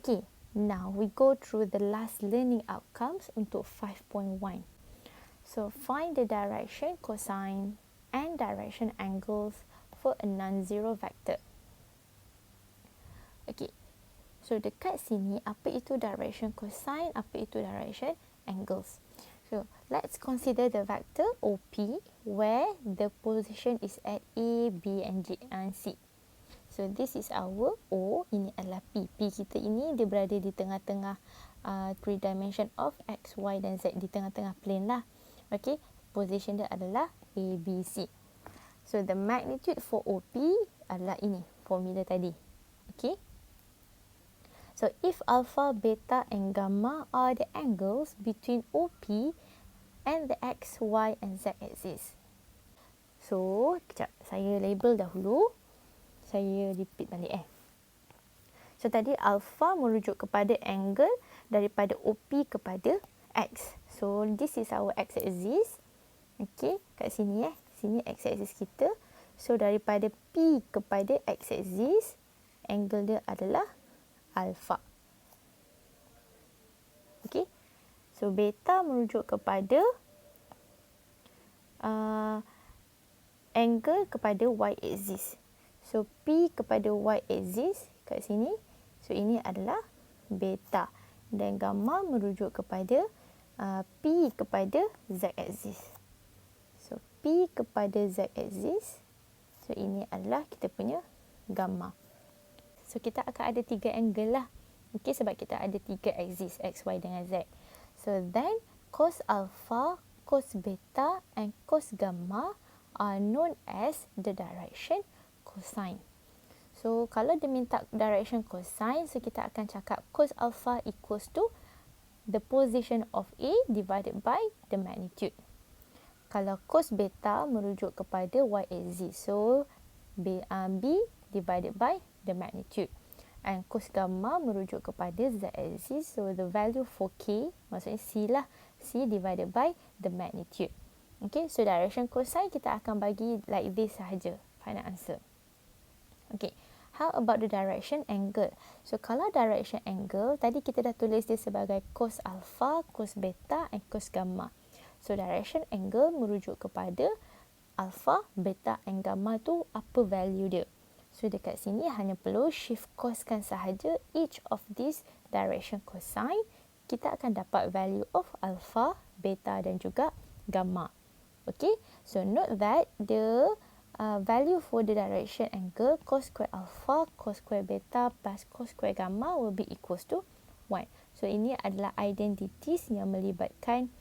Okay, now we go through the last learning outcomes untuk 5.1. So, find the direction cosine and direction angles for a non-zero vector. Okay, so dekat sini, apa itu direction cosine, apa itu direction angles. So, let's consider the vector OP where the position is at A, B and C. So, this is our O, ini adalah P. P kita ini dia berada di tengah-tengah 3 dimension of X, Y dan Z, di tengah-tengah plane lah. Okay, position dia adalah A, B, C. So, the magnitude for OP adalah ini, formula tadi. Okay. So, if alpha, beta and gamma are the angles between OP and the X, Y and Z axis. So, kejap, saya label dahulu. Saya repeat balik So, tadi alpha merujuk kepada angle daripada OP kepada X. So, this is our X axis. Okay, kat sini Sini X axis kita. So, daripada P kepada X axis, angle dia adalah alpha. Okay. So, beta merujuk kepada angle kepada Y axis. So, P kepada Y axis kat sini. So, ini adalah beta. Dan gamma merujuk kepada P kepada Z axis. So, P kepada Z axis. So, ini adalah kita punya gamma. So, kita akan ada 3 angle lah. Okay, sebab kita ada 3 axis, X, Y dengan Z. So, then cos alpha, cos beta and cos gamma are known as the direction cosine. So, kalau dia minta direction cosine, so kita akan cakap cos alpha equals to the position of A divided by the magnitude. Kalau cos beta merujuk kepada Y axis, so B divided by the magnitude. And cos gamma merujuk kepada Z axis, so the value for K, maksudnya C lah, C divided by the magnitude. Okay, so direction cosine kita akan bagi like this sahaja, final answer. Okay, how about the direction angle? So, kalau direction angle, tadi kita dah tulis dia sebagai cos alpha, cos beta and cos gamma. So, direction angle merujuk kepada alpha, beta and gamma tu apa value dia. So, dekat sini hanya perlu shift coskan sahaja each of these direction cosine. Kita akan dapat value of alpha, beta dan juga gamma. Okay, so note that the value for the direction angle cos square alpha, cos square beta plus cos square gamma will be equals to 1. So, ini adalah identities yang melibatkan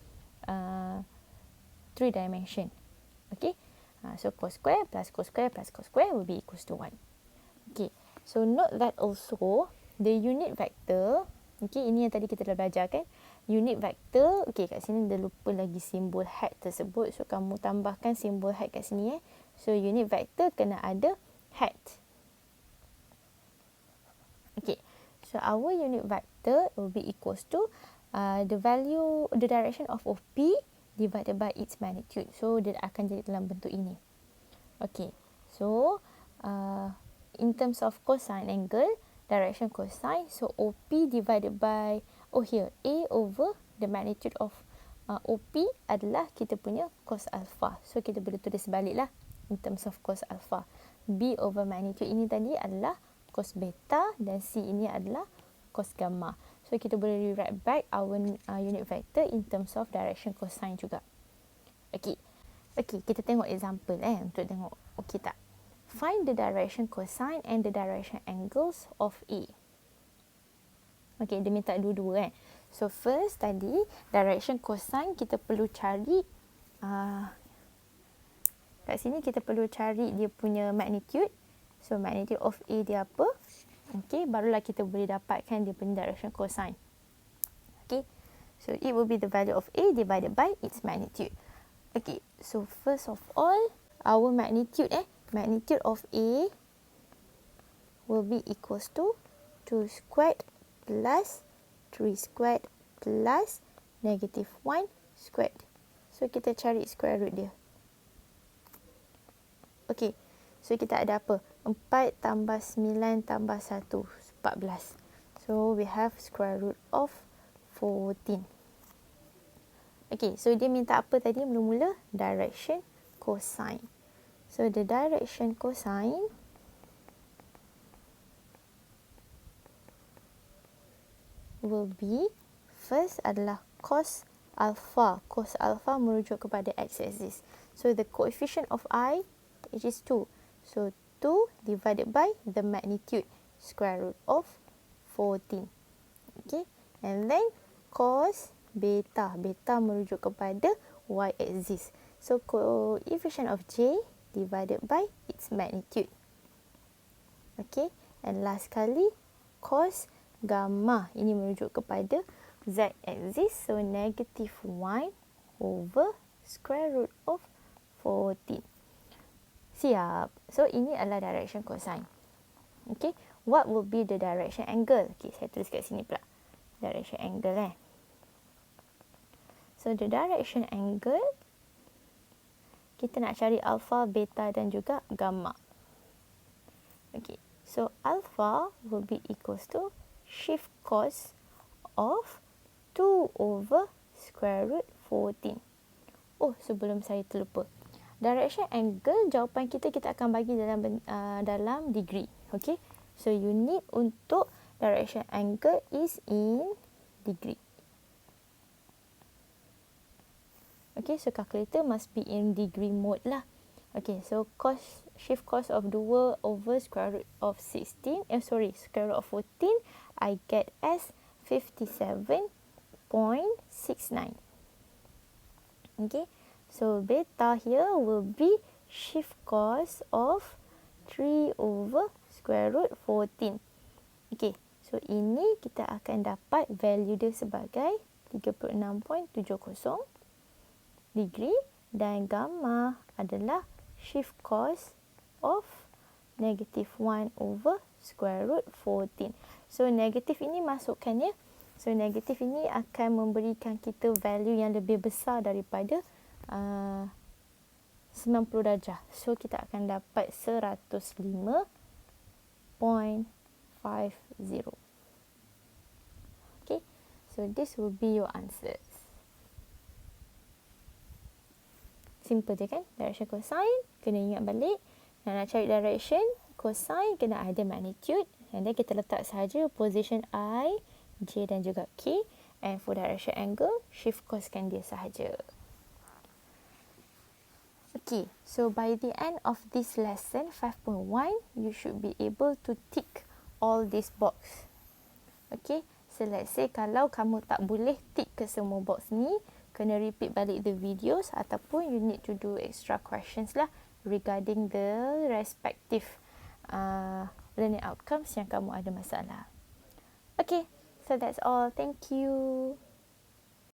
3 dimension. Okay. So, cos square plus cos square plus cos square will be equals to 1. Okay. So, note that also the unit vector. Okay, ini yang tadi kita dah belajar kan. Unit vector. Okay, kat sini dah lupa lagi simbol hat tersebut. So, kamu tambahkan simbol hat kat sini So, unit vector kena ada hat. Okay. So, our unit vector will be equals to the direction of OP divided by its magnitude. So, dia akan jadi dalam bentuk ini. Okay. So, in terms of cosine angle, direction cosine, so OP divided by, here, A over the magnitude of OP adalah kita punya cos alpha. So, kita boleh tulis balik lah in terms of cos alpha. B over magnitude ini tadi adalah cos beta dan C ini adalah cos gamma. So, kita boleh rewrite back our unit vector in terms of direction cosine juga. Okay. Okay, kita tengok example untuk tengok okay tak. Find the direction cosine and the direction angles of A. Okay, dia minta dua-dua So, first tadi, direction cosine kita perlu cari, kat sini kita perlu cari dia punya magnitude. So, magnitude of A dia apa? Okay, barulah kita boleh dapatkan dia punya direction cosine. Okay, so it will be the value of A divided by its magnitude. Okay, so first of all, our magnitude magnitude of A will be equals to 2 squared plus 3 squared plus negative 1 squared. So, kita cari square root dia. Okay, so kita ada apa? 4 tambah 9 tambah 1, 14. So we have square root of 14. Okay, so dia minta apa tadi mula-mula? Direction cosine. So the direction cosine will be, first adalah cos alpha. Cos alpha merujuk kepada x-axis. So the coefficient of I, which is 2. So 2 divided by the magnitude, square root of 14. Okay, and then cos beta. Beta merujuk kepada y-axis. So coefficient of j divided by its magnitude. Okay, and last kali cos gamma. Ini merujuk kepada z-axis. So negative 1 over square root of 14. Siap. So ini adalah direction cosine. Okay, what will be the direction angle? Okay, saya tulis kat sini pula. Direction angle So the direction angle, kita nak cari alpha, beta dan juga gamma. Okay, so alpha will be equals to shift cos of 2 over square root 14. Oh, sebelum saya terlupa. Direction angle, jawapan kita akan bagi dalam degree. Okay, so unit untuk direction angle is in degree. Okay, so calculator must be in degree mode lah. Okay, so shift cos of 2 over square root of 16, square root of 14, I get as 57.69. Okay, so beta here will be shift cos of 3 over square root 14. Okay, so ini kita akan dapat value dia sebagai 36.70 degree dan gamma adalah shift cos of negative 1 over square root 14. So negatif ini masukkan ya. So negatif ini akan memberikan kita value yang lebih besar daripada 90 darjah. So kita akan dapat 105.50. Okay, so this will be your answers. Simple je kan? Direction cosine, kena ingat balik. Nak cari direction cosine, kena ada magnitude. And then kita letak sahaja position I, J dan juga K. And for direction angle, shift coskan dia sahaja. Okay, so by the end of this lesson 5.1, you should be able to tick all this box. Okay, so let's say kalau kamu tak boleh tick ke semua box ni, kena repeat balik the videos ataupun you need to do extra questions lah regarding the respective learning outcomes yang kamu ada masalah. Okay, so that's all. Thank you.